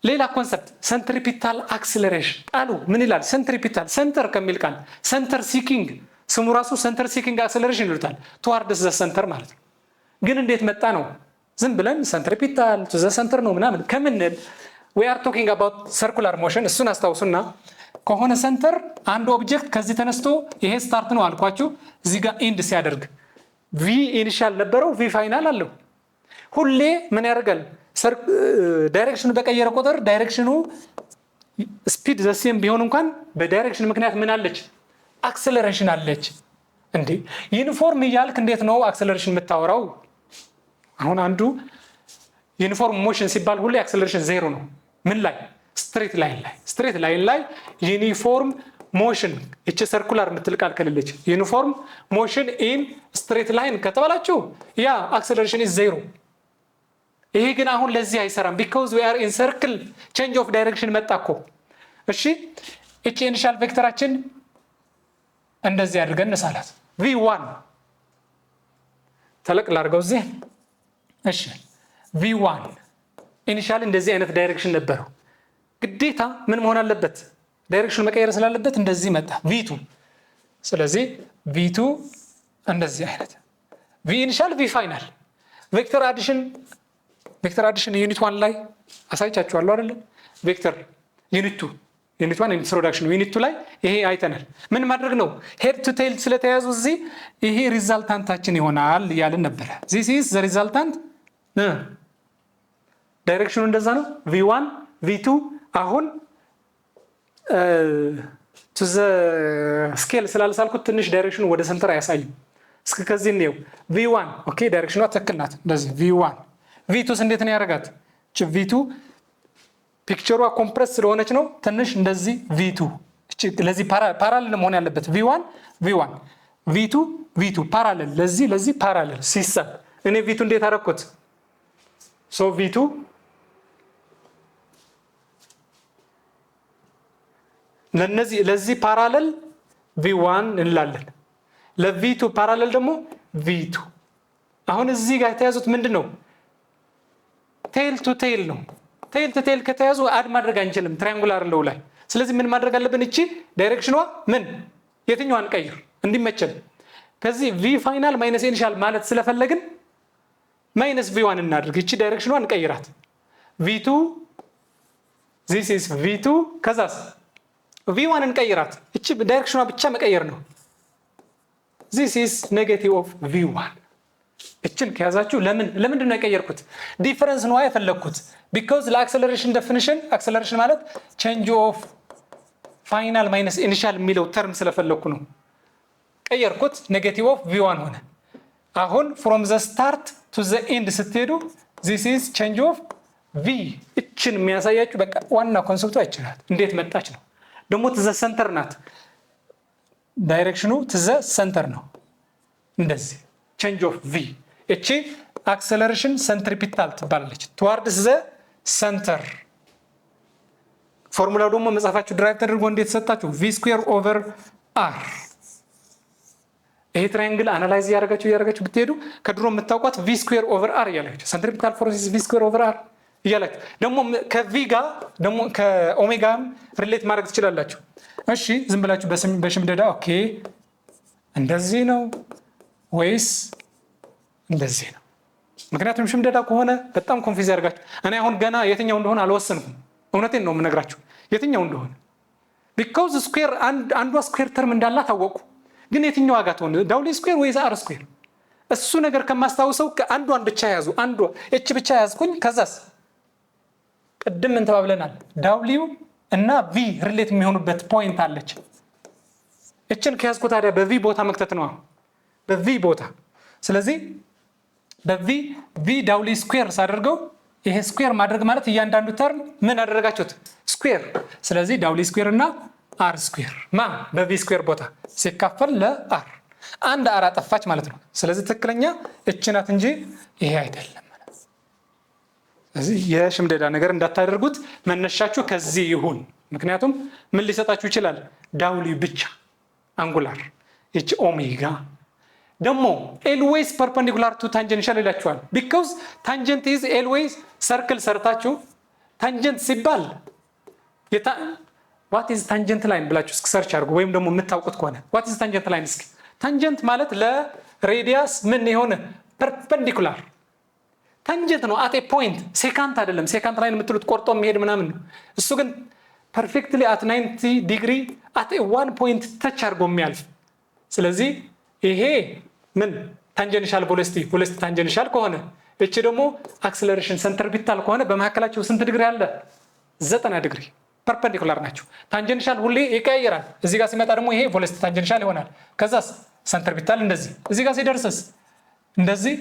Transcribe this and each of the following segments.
ሌላ ኮንሰፕት ሰንትሪፒታል አክሰለሬሽን ቃሉ ምን ይላል? ሰንትሪፒታል ሰንተር ከሚል ቃል ሰንተር ሲኪንግ ስሙ ራሱ ሰንተር ሲኪንግ አክሰለሬሽን ይሉታል። ቱዋርድስ ዘ ሰንተር ማለት ነው። ግን እንዴት መጣ ነው? ዝም ብለን ሰንትሪፒታል ቱ ዘ ሰንተር ነው ምናምን ከምንል we are talking about circular motion እሱን አስታውሱና ከሆነ ሰንተር አንድ ኦብጀክት ከዚህ ተነስቶ ይሄ ስታርት ነው አልኳችሁ እዚህ ጋር ኢንድ ሲያደርግ v ኢኒሻል ነበረው v ፋይናል አለው። ሁሌ ምን ያደርጋል? ዳይሬክሽኑ በቀየረ ቁጥር ዳይሬክሽኑ ስፒድ ዘ ሴም ቢሆን እንኳን በዳይሬክሽን ምክንያት ምን አለች? አክሰለሬሽን አለች። እንዴ ዩኒፎርም እያልክ እንዴት ነው አክሰለሬሽን የምታወራው? አሁን አንዱ ዩኒፎርም ሞሽን ሲባል ሁሌ አክሰለሬሽን ዜሮ ነው። ምን ላይ? ስትሬት ላይን ላይ ዩኒፎርም ሞሽን እቺ ሰርኩላር የምትል ቃል ከሌለች ዩኒፎርም ሞሽን ኢን ስትሬት ላይን ከተባላችሁ ያ አክሰለሬሽን ኢዝ ዜሮ። ይሄ ግን አሁን ለዚህ አይሰራም because we are in circle change of direction መጣኮ። እሺ እቺ ኢኒሻል ቬክተራችን እንደዚህ አድርገን እንሳላት v1 ተለቅ ላርገው እዚህ። እሺ v1 ኢኒሻል እንደዚህ አይነት ዳይሬክሽን ነበረው። ግዴታ ምን መሆን አለበት? ዳይሬክሽኑ መቀየር ስላለበት እንደዚህ መጣ v2። ስለዚህ v2 እንደዚህ አይነት v ኢኒሻል v ፋይናል ቬክተር አዲሽን ዩኒት 1 ላይ አሳይቻችኋለሁ አይደል? ቬክተር ዩኒት 1 ኢንትሮዳክሽን ዩኒት 2 ላይ ይሄ አይተናል። ምን ማድረግ ነው? ሄድ ቱ ቴል ስለተያዙ እዚህ ይሄ ሪዛልታንታችን ይሆናል ያልን ነበር። this is the resultant ዳይሬክሽኑ እንደዛ ነው v1 v2 አሁን to the scale ስላልሳልኩት ትንሽ ዳይሬክሽኑ ወደ ሰንተር አያሳይም። እስከ ከዚህ ነው v1 ኦኬ ዳይሬክሽኗ ትክክል ናት። እንደዚህ v1 v2 እንዴት ነው ያደርጋት? እቺ v2 ፒክቸሯ ኮምፕረስ ስለሆነች ነው ትንሽ እንደዚህ v2 እቺ ለዚህ ፓራሌል መሆን ያለበት v1 v2 ፓራሌል ለዚህ ፓራሌል ሲሳብ እኔ v2 እንዴት አደረኩት? ሶ v2 ለዚህ ፓራሌል v1 እንላለን። ለv2 ፓራሌል ደግሞ v2። አሁን እዚህ ጋር የተያዙት ምንድነው? ቴል ቱ ቴል ነው። ቴል ቱ ቴል ከተያዙ አድ ማድረግ አንችልም ትራያንጉላር ለው ላይ። ስለዚህ ምን ማድረግ አለብን? እቺ ዳይሬክሽኗ ምን የትኛዋን ቀይር እንዲመቸን። ከዚህ v ፋይናል ማይነስ ኢኒሻል ማለት ስለፈለግን ማይነስ v1 እናድርግ። እቺ ዳይሬክሽኗን እንቀይራት v2 this is v2 ከዛስ v1 እንቀይራት። እቺ ዳይሬክሽኗ ብቻ መቀየር ነው። this is negative of v1 እችን ከያዛችሁ ለምንድን ነው የቀየርኩት? ዲፈረንስ ነው የፈለኩት because ለአክሰለሬሽን ዴፊኒሽን አክሰለሬሽን ማለት change of final minus initial የሚለው ተርም ስለፈለኩ ነው ቀየርኩት። negative of v1 ሆነ። አሁን from the start to the end ስትሄዱ this is change of v እችን የሚያሳያችሁ በቃ ዋና ኮንሰፕቱ አይችላል። እንዴት መጣች ነው ደግሞ to the center ናት። ዳይሬክሽኑ to the center ነው እንደዚህ change of v እቺ አክሰለሬሽን ሰንትሪፒታል ትባላለች towards the center። ፎርሙላው ደግሞ መጻፋችሁ ድራይቭ ተደርጎ እንዴት ሰጣችሁ? v²/r። ይሄ ትራያንግል አናላይዝ ያደርጋችሁ ብትሄዱ ከድሮ የምታውቋት v²/r እያላችሁ ሰንትሪፒታል ፎርስ v²/r እያላችሁ ደግሞ ከv ጋር ደግሞ ከኦሜጋ ሪሌት ማድረግ ትችላላችሁ። እሺ ዝም ብላችሁ በሽምደዳ ኦኬ እንደዚህ ነው ወይስ እንደዚህ ነው? ምክንያቱም ሽምደዳ ከሆነ በጣም ኮንፊዝ ያደርጋችሁ። እኔ አሁን ገና የትኛው እንደሆነ አልወሰንኩም። እውነቴን ነው የምነግራችሁ የትኛው እንደሆነ because ስኩዌር አንዷ ስኩዌር ተርም እንዳላት ታወቁ። ግን የትኛው ዋጋ ትሆን ዳብሊ ስኩዌር ወይስ አር ስኩዌር? እሱ ነገር ከማስታውሰው አንዷን ብቻ ያዙ። አንዷ እቺ ብቻ ያዝኩኝ። ከዛስ ቅድም ምን ተባብለናል? ዳብሊው እና ቪ ሪሌት የሚሆኑበት ፖይንት አለች። እችን ከያዝኩ ታዲያ በቪ ቦታ መክተት ነው በቪ ቦታ። ስለዚህ በቪ ዳብሊ ስኩዌር ሳደርገው ይሄ ስኩዌር ማድረግ ማለት እያንዳንዱ ተርም ምን አደረጋችሁት? ስኩዌር። ስለዚህ ዳብሊ ስኩዌር እና አር ስኩዌር በቪ ስኩዌር ቦታ ሲካፈል ለአር አንድ አር አጠፋች ማለት ነው። ስለዚህ ትክክለኛ እቺ ናት እንጂ ይሄ አይደለም። ስለዚህ የሽምደዳ ነገር እንዳታደርጉት፣ መነሻችሁ ከዚህ ይሁን። ምክንያቱም ምን ሊሰጣችሁ ይችላል? ዳብሊ ብቻ አንጉላር እቺ ኦሜጋ ደግሞ always perpendicular to tangential ይላችኋል because tangent is always circle ሰርታችሁ ታንጀንት ሲባል what is tangent line ብላችሁ እስኪ ሰርች አድርጉ ወይም ደግሞ የምታውቁት ከሆነ what is tangent line እስኪ ታንጀንት ማለት ለሬዲያስ ምን የሆነ ፐርፔንዲኩላር ታንጀንት ነው at a point ሴካንት አይደለም ሴካንት ላይን የምትሉት ቆርጦ የሚሄድ ምናምን ነው እሱ ግን ፐርፌክትሊ at 90 ዲግሪ at a one point touch አድርጎ የሚያልፍ ስለዚህ ይሄ ምን ታንጀንሻል ቬሎሲቲ ታንጀንሻል ከሆነ እቺ ደግሞ አክሰለሬሽን ሰንትሪፒታል ከሆነ በመካከላቸው ስንት ዲግሪ አለ 90 ዲግሪ ፐርፔንዲኩላር ናቸው ታንጀንሻል ሁሌ ይቀያየራል እዚህ ጋር ሲመጣ ደግሞ ይሄ ቬሎሲቲ ታንጀንሻል ይሆናል ከዛስ ሰንትሪፒታል እንደዚህ እዚህ ጋር ሲደርስስ እንደዚህ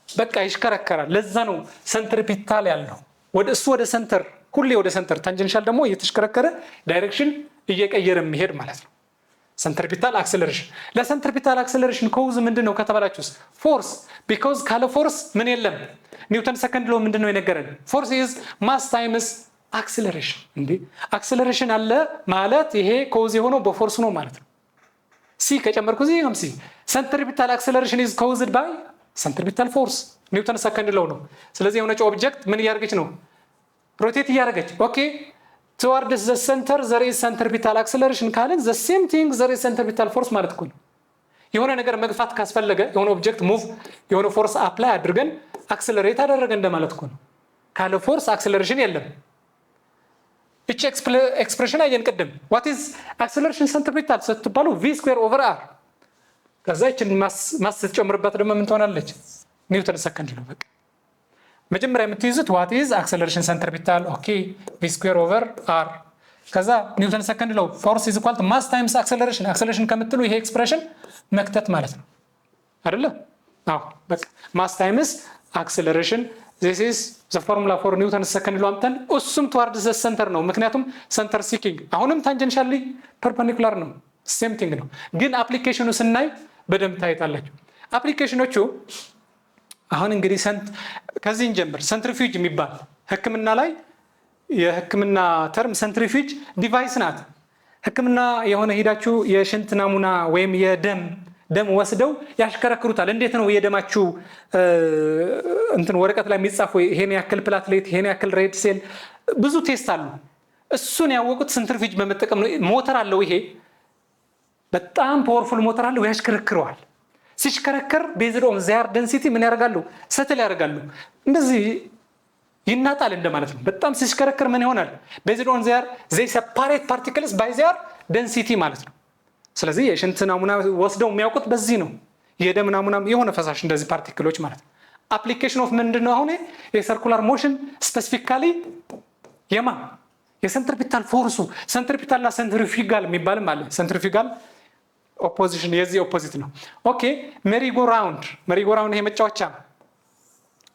በቃ ይሽከረከራል ለዛ ነው ሰንትሪፒታል ያለው ወደ ሰንተር ሁሌ ወደ ሰንተር ታንጀንሻል ደግሞ እየተሽከረከረ ዳይሬክሽን እየቀየረ የሚሄድ ማለት ነው ሰንትሪፒታል አክሰለሬሽን ለሰንትሪፒታል አክሰለሬሽን ኮዝ ምንድነው ከተባላችሁስ ፎርስ ቢኮዝ ካለ ፎርስ ምን የለም ኒውተን ሰከንድ ሎ ምንድነው የነገረን ፎርስ ኢዝ ማስ ታይምስ አክሰለሬሽን እንዴ አክሰለሬሽን አለ ማለት ይሄ ኮዝ የሆነው በፎርስ ነው ማለት ነው ሲ ከጨመርኩ እዚህም ሲ ሰንትሪፒታል አክሰለሬሽን ኢዝ ኮዝድ ባይ ሰንትሪፒታል ፎርስ ኒውተን ሰከንድ ሎ ነው ስለዚህ የሆነች ኦብጀክት ምን እያደረገች ነው ሮቴት እያደረገች ኦኬ towards the center there is centripetal acceleration ካለን the same thing there is centripetal force ማለት ነው የሆነ ነገር መግፋት ካስፈለገ የሆነ ኦብጀክት ሙቭ የሆነ ፎርስ አፕላይ አድርገን አክሰለሬት አደረገ እንደማለት ነው ካለ ፎርስ አክሰለሬሽን የለም እቺ ኤክስፕሬሽን አየን ቀደም what is acceleration centripetal ስትባሉ v²/r ከዛ እቺን ማስ ስትጨምርበት ደግሞ ምን ትሆናለች ኒውተን ሰከንድ ነው በቃ መጀመሪያ የምትይዙት what is acceleration centripetal ኦኬ v²/r ከዛ ኒውተን ሰከንድ ሎ force is equal to mass times acceleration ከምትሉ ይሄ ኤክስፕሬሽን መክተት ማለት ነው አይደለ አዎ በቃ mass times acceleration this is the formula for Newton's second law አምተን እሱም towards the center ነው ምክንያቱም center seeking አሁንም tangentially perpendicular ነው same thing ነው ግን አፕሊኬሽኑ ስናይ በደንብ ታይታላችሁ አፕሊኬሽኖቹ አሁን እንግዲህ ከዚህ እንጀምር ሰንትሪፊዩጅ የሚባል ህክምና ላይ የህክምና ተርም ሰንትሪፊዩጅ ዲቫይስ ናት ህክምና የሆነ ሄዳችሁ የሽንት ናሙና ወይም ደም ወስደው ያሽከረክሩታል እንዴት ነው የደማችሁ እንትን ወረቀት ላይ የሚጻፈው ይሄን ያክል ፕላትሌት ይሄን ያክል ሬድ ሴል ብዙ ቴስት አሉ እሱን ያወቁት ሰንትሪፊዩጅ በመጠቀም ነው ሞተር አለው ይሄ በጣም ፓወርፉል ሞተር አለው ያሽከረክረዋል ሲሽከረከር ቤዝድ ኦን ዜር ዴንሲቲ ምን ያደርጋሉ ሰትል ያደርጋሉ እንደዚህ ይናጣል እንደማለት ነው በጣም ሲሽከረከር ምን ይሆናል ቤዝድ ኦን ዜር they separate particles by their density ማለት ነው ስለዚህ የሽንት ናሙና ወስደው የሚያውቁት በዚህ ነው የደም ናሙና የሆነ ፈሳሽ እንደዚህ ፓርቲክሎች ማለት ነው አፕሊኬሽን ኦፍ ምንድነው አሁን የሰርኩላር ሞሽን ስፔሲፊካሊ የሰንትሪፒታል ፎርሱ ሰንትሪፒታልና ሰንትሪፊጋል የሚባልም አለ ሰንትሪፊጋል ኦፖዚሽን የዚህ ኦፖዚት ነው ኦኬ ሜሪጎ ራውንድ ይሄ መጫወቻ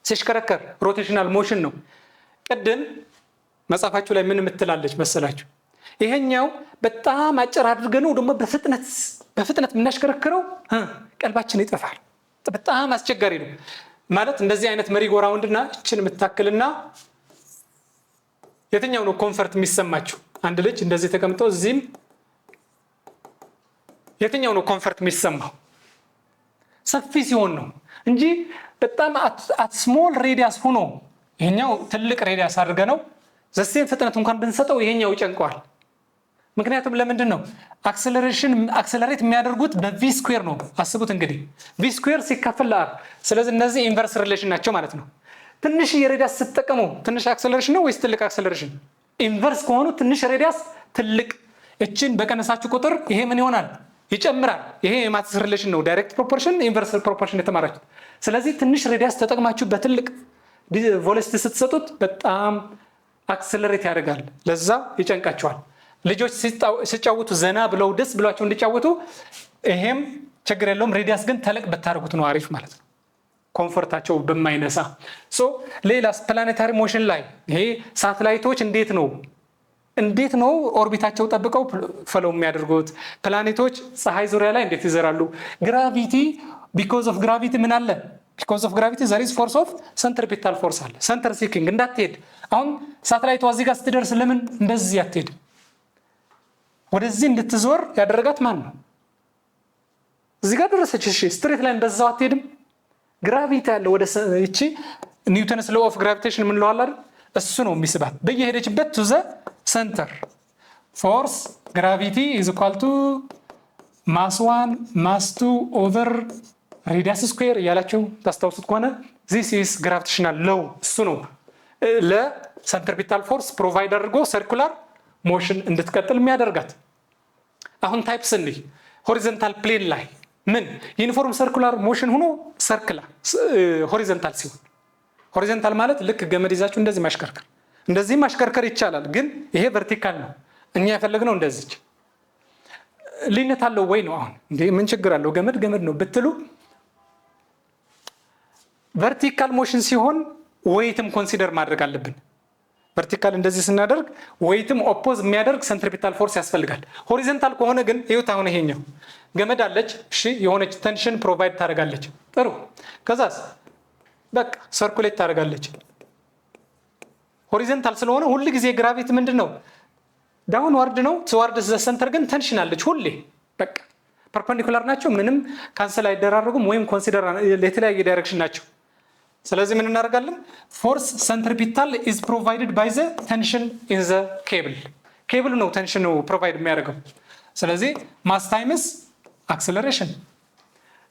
ሲሽከረከር ሮቴሽናል ሞሽን ነው ቀደም መጻፋችሁ ላይ ምን ምትላለች መሰላችሁ ይሄኛው በጣም አጭር አድርገነው ደግሞ በፍጥነት ምናሽከረክረው ቀልባችን ይጠፋል በጣም አስቸጋሪ ነው ማለት እንደዚህ አይነት ሜሪጎ ራውንድና እቺን ምታክልና የትኛው ነው ኮምፈርት የሚሰማችሁ አንድ ልጅ እንደዚህ ተቀምጦ እዚህም የትኛው ነው ኮምፈርት የሚሰማው ሰፊ ሲሆን ነው እንጂ በጣም አት ስሞል ሬዲያስ ሆኖ ይሄኛው ትልቅ ሬዲያስ አድርገነው ዘሴም ፍጥነት እንኳን ብንሰጠው ይሄኛው ይጨንቀዋል ምክንያቱም ለምንድን ነው አክሰለሬት የሚያደርጉት በv² ነው አስቡት እንግዲህ v² ሲካፈል ለr ስለዚህ እነዚህ ኢንቨርስ ሪሌሽን ናቸው ማለት ነው ትንሽ የሬዲያስ ስትጠቀሙ ትንሽ አክሰለሬሽን ነው ወይስ ትልቅ አክሰለሬሽን ኢንቨርስ ከሆኑ ትንሽ ሬዲያስ ትልቅ እቺን በቀነሳችሁ ቁጥር ይሄ ምን ይሆናል ይጨምራል ይሄ የማትስ ሪሌሽን ነው ዳይሬክት ፕሮፖርሽን ኢንቨርስ ፕሮፖርሽን የተማራችሁት ስለዚህ ትንሽ ሬዲያስ ተጠቅማችሁ በትልቅ ቬሎሲቲ ስትሰጡት በጣም አክሰለሬት ያደርጋል ለዛ ይጨንቃቸዋል ልጆች ሲጫወቱ ዘና ብለው ደስ ብሏቸው እንዲጫወቱ ይሄም ችግር የለውም ሬዲያስ ግን ተለቅ በታረጉት ነው አሪፍ ማለት ነው ኮምፎርታቸው በማይነሳ ሌላስ ፕላኔታሪ ሞሽን ላይ ይሄ ሳተላይቶች እንዴት ነው ኦርቢታቸው ጠብቀው ፈለው የሚያደርጉት ፕላኔቶች ፀሐይ ዙሪያ ላይ እንዴት ይዘራሉ ግራቪቲ because of gravity ምን አለ because of gravity there is force of centripetal force አለ center seeking እንዳትሄድ አሁን ሳተላይቷ እዚህ ጋር ስትደርስ ለምን እንደዚህ አትሄድ ወደዚህ እንድትዞር ያደረጋት ማን ነው እዚህ ጋር ደረሰች እሺ ስትሬት ላይን በዛው አትሄድም ግራቪቲ አለ ወደ እቺ ኒውተንስ ሎው ኦፍ ግራቪቴሽን ምን ለዋል አይደል እሱ ነው የሚስባት በየሄደችበት ቱ ዘ ሰንተር ፎርስ ግራቪቲ ኢዝ ኢኳል ቱ ማስ 1 ማስ 2 ኦቨር ሬዲየስ ስኩዌር ያላችሁ ታስታውሱት ከሆነ this is gravitational law እሱ ነው ለሰንትሪፒታል ፎርስ ፕሮቫይድ አድርጎ ሰርኩላር ሞሽን እንድትቀጥል የሚያደርጋት። አሁን ታይፕስ እንይ ሆሪዞንታል ፕሌን ላይ ምን ዩኒፎርም ሰርኩላር ሞሽን ሆኖ ሰርክላ ሆሪዞንታል ሲሆን ሆሪዞንታል ማለት ልክ ገመድ ይዛችሁ እንደዚህ ማሽከርከር እንደዚህ ማሽከርከር ይቻላል፣ ግን ይሄ ቨርቲካል ነው። እኛ የፈለግነው እንደዚች ልዩነት አለው ወይ ነው። አሁን እንዴ ምን ችግር አለው? ገመድ ገመድ ነው ብትሉ ቨርቲካል ሞሽን ሲሆን ዌይትም ኮንሲደር ማድረግ አለብን። ቨርቲካል እንደዚህ ስናደርግ ዌይትም ኦፖዝ የሚያደርግ ሰንትሪፒታል ፎርስ ያስፈልጋል። ሆሪዞንታል ከሆነ ግን ይሁት አሁን ይሄኛው ገመድ አለች፣ እሺ የሆነች ቴንሽን ፕሮቫይድ ታደርጋለች። ጥሩ ከዛስ በቃ ሰርኩሌት ታደርጋለች። ሆሪዞንታል ስለሆነ ሁሉ ጊዜ ግራቪቲ ምንድነው ዳውንዋርድ ነው። ትዋርድ ዘ ሰንተር ግን ቴንሽን አለች ሁሌ በቃ ፐርፔንዲኩላር ናቸው። ምንም ካንሰል አይደራረጉም ወይም ኮንሲደር የተለያየ ዳይሬክሽን ናቸው። ስለዚህ ምን እናደርጋለን? ፎርስ ሰንትሪፒታል ኢዝ ፕሮቫይድድ ባይ ዘ ቴንሽን ኢን ዘ ኬብል። ኬብል ነው ቴንሽን ነው ፕሮቫይድ የሚያደርገው። ስለዚህ ማስ ታይምስ አክሰለሬሽን።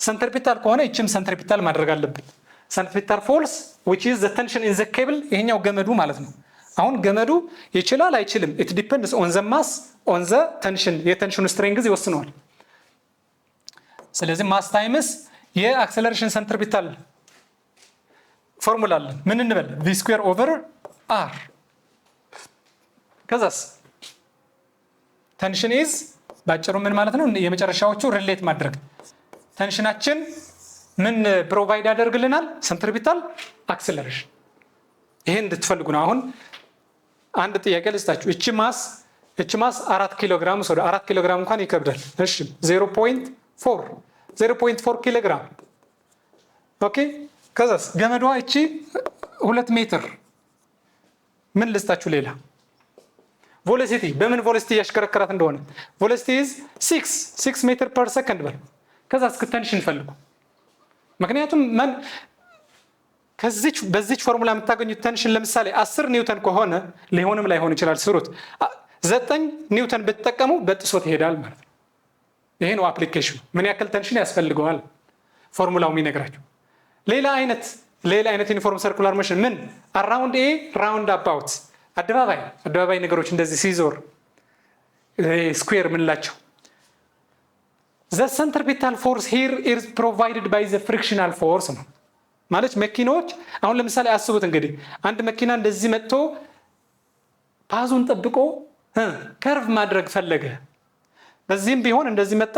ሰንትሪፒታል ከሆነ ይችም ሰንትሪፒታል ማድረግ አለብን። ሰንትሪፒታል ፎርስ which is the tension in the cable ይሄኛው ገመዱ ማለት ነው። አሁን ገመዱ ይችላል አይችልም it depends on the mass on the tension የቴንሽኑ ስትሬንግዝ ይወስነዋል። ስለዚህ ማስ ታይምስ የአክሰለሬሽን ሰንትሪፒታል ፎርሙላ አለን። ምን እንበል? v ስኩዌር ኦቨር r። ከዛስ ቴንሽን ኢዝ ባጭሩ ምን ማለት ነው? የመጨረሻዎቹ ሪሌት ማድረግ ቴንሽናችን ምን ፕሮቫይድ ያደርግልናል? ሰንትሪፒታል አክሰለሬሽን። ይሄን እንድትፈልጉ ነው። አሁን አንድ ጥያቄ ልስጣችሁ። እቺ ማስ 4 ኪሎ ግራም ወደ 4 ኪሎ ግራም እንኳን ይከብዳል። እሺ 0.4 ኪሎ ግራም ኦኬ። ከዛስ ገመዷ እቺ 2 ሜትር። ምን ልስጣችሁ ሌላ? ቬሎሲቲ በምን ቬሎሲቲ ያሽከረከራት እንደሆነ ቬሎሲቲ ኢዝ 6 ሜትር ፐር ሰከንድ በል። ከዛስ ቴንሽን ፈልጉ። ምክንያቱም በዚች ፎርሙላ የምታገኙት ቴንሽን ለምሳሌ 10 ኒውተን ከሆነ ሊሆንም ላይሆን ይችላል ስሩት። 9 ኒውተን ብትጠቀሙ በጥሶት ይሄዳል ማለት ነው። ይሄ ነው አፕሊኬሽኑ። ምን ያክል ቴንሽን ያስፈልገዋል ፎርሙላው የሚነግራችሁ። ሌላ አይነት ዩኒፎርም ሰርኩላር ሞሽን ምን አራውንድ ኤ ራውንድ አባውት አደባባይ ነገሮች እንደዚህ ሲዞር ስኩዌር ምንላቸው the centripetal force here is provided by the frictional force ነው ማለት መኪናዎች አሁን ለምሳሌ አስቡት እንግዲህ አንድ መኪና እንደዚህ መጥቶ ፓዙን ጠብቆ ከርቭ ማድረግ ፈለገ። በዚህም ቢሆን እንደዚህ መጣ፣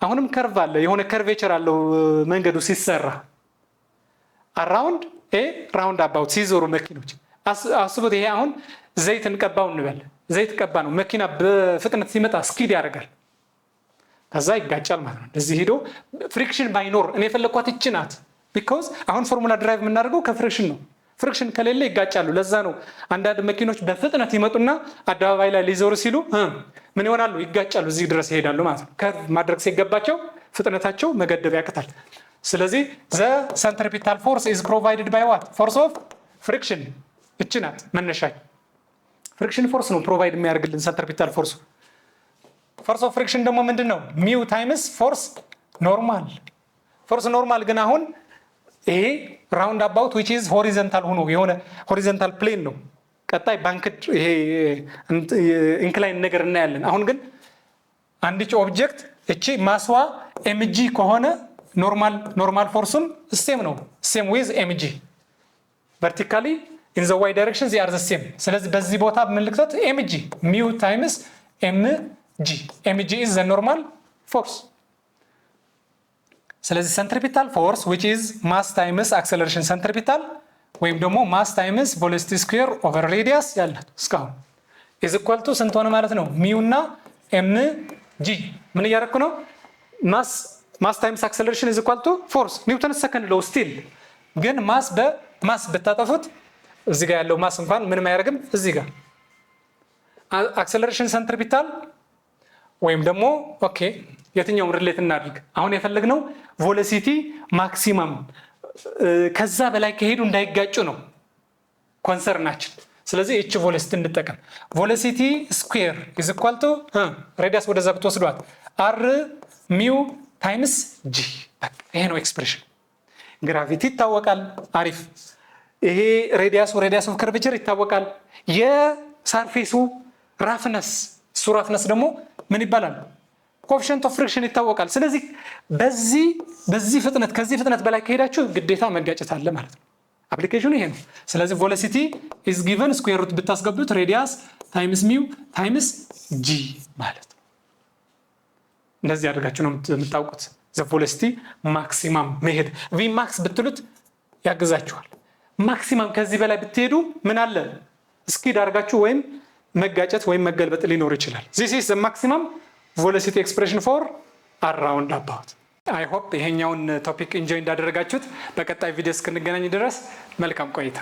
አሁንም ከርቭ አለ፣ የሆነ ከርቬቸር አለው መንገዱ ሲሰራ አራውንድ ኤ ራውንድ አባውት ሲዞሩ መኪኖች አስቡት። ይሄ አሁን ዘይት እንቀባው እንበል፣ ዘይት ቀባ ነው መኪና በፍጥነት ሲመጣ ስኪድ ያደርጋል፣ ከዛ ይጋጫል ማለት ነው። እንደዚህ ሄዶ ፍሪክሽን ባይኖር እኔ የፈለኳት እቺ ናት። ቢኮዝ አሁን ፎርሙላ ድራይቭ የምናደርገው ከፍሪክሽን ነው። ፍሪክሽን ከሌለ ይጋጫሉ። ለዛ ነው አንዳንድ መኪኖች በፍጥነት ይመጡና አደባባይ ላይ ሊዞሩ ሲሉ ምን ይሆናሉ? ይጋጫሉ፣ እዚህ ድረስ ይሄዳሉ ማለት ነው። ከርቭ ማድረግ ሲገባቸው ፍጥነታቸው መገደብ ያቅታል። ስለዚህ the centripetal force is provided by what? force of friction እቺ ናት መነሻይ። ፍሪክሽን ፎርስ ነው ፕሮቫይድ የሚያደርግልን ሰንትሪፒታል ፎርስ። ፎርስ ኦፍ ፍሪክሽን ደግሞ ምንድነው? ሚው ታይምስ ፎርስ ኖርማል። ፎርስ ኖርማል ግን አሁን ይሄ ራውንድ አባውት which is horizontal ሆኖ የሆነ ሆሪዞንታል ፕሌን ነው። ቀጣይ ባንክድ ይሄ ኢንክላይን ነገር እናያለን። አሁን ግን አንዲች ኦብጀክት እቺ ማስዋ ኤምጂ ከሆነ ኖርማል ፎርሱም ሴም ነው። ሴም ዊዝ ኤምጂ ቨርቲካሊ ኢን ዘ ዋይ ዳይሬክሽን ዚ አር ዘ ሴም። ስለዚህ በዚህ ቦታ ምልክተት ኤምጂ ሚው ታይምስ ኤምጂ ኤምጂ ኢዝ ዘ ኖርማል ፎርስ። ስለዚህ ሰንትሪፒታል ፎርስ which is mass times acceleration centripetal ወይም ደግሞ mass times velocity square over radius ያላት እስካሁን is equal to ስንት ሆነ ማለት ነው? ሚው እና ኤምጂ ምን እያደረኩ ነው? ማስ ታይምስ አክሰለሬሽን is equal to ፎርስ ኒውተን ሰከንድ ለው ስቲል ግን ማስ ብታጠፉት እዚህ ጋር ያለው ማስ እንኳን ምንም አያደርግም። እዚህ ጋር አክሰለሬሽን ሰንትሪፒታል ወይም ደግሞ ኦኬ የትኛውም ሪሌት እናድርግ። አሁን የፈለግነው ቬሎሲቲ ማክሲመም ከዛ በላይ ከሄዱ እንዳይጋጩ ነው። ኮንሰርናችን። ስለዚህ እቺ ቬሎሲቲ እንጠቀም። ቬሎሲቲ ስኩዌር ኢዝ ኢኳል ቱ ሬዲየስ ወደዛ ብትወስዷት አር ሚው ታይምስ ጂ። ይሄ ነው ኤክስፕሬሽን። ግራቪቲ ይታወቃል። አሪፍ። ይሄ ሬዲየስ ኦፍ ከርቬቸር ይታወቃል። የሰርፌሱ ራፍነስ፣ እሱ ራፍነስ ደግሞ ምን ይባላል? ኮኤፊሽንት ኦፍ ፍሪክሽን ይታወቃል። ስለዚህ በዚህ ፍጥነት ከዚህ ፍጥነት በላይ ከሄዳችሁ ግዴታ መጋጨት አለ ማለት ነው። አፕሊኬሽኑ ይሄ ነው። ስለዚህ ቬሎሲቲ ኢዝ ጊቨን ስኩዌር ሩት ብታስገቡት ሬዲየስ ታይምስ ሚው ታይምስ ጂ ማለት ነው። እንደዚህ አድርጋችሁ ነው የምታውቁት። ዘ ቬሎሲቲ ማክሲማም መሄድ ቪ ማክስ ብትሉት ያግዛችኋል። ማክሲማም ከዚህ በላይ ብትሄዱ ምን አለ? ስኪድ አድርጋችሁ ወይም መጋጨት ወይም መገልበጥ ሊኖር ይችላል። ዚስ ኢዝ ዘ ማክሲማም ቬሎሲቲ ኤክስፕሬሽን ፎር አራውንድ አባውት። አይ ሆፕ ይሄኛውን ቶፒክ ኢንጆይ እንዳደረጋችሁት። በቀጣይ ቪዲዮ እስክንገናኝ ድረስ መልካም ቆይታ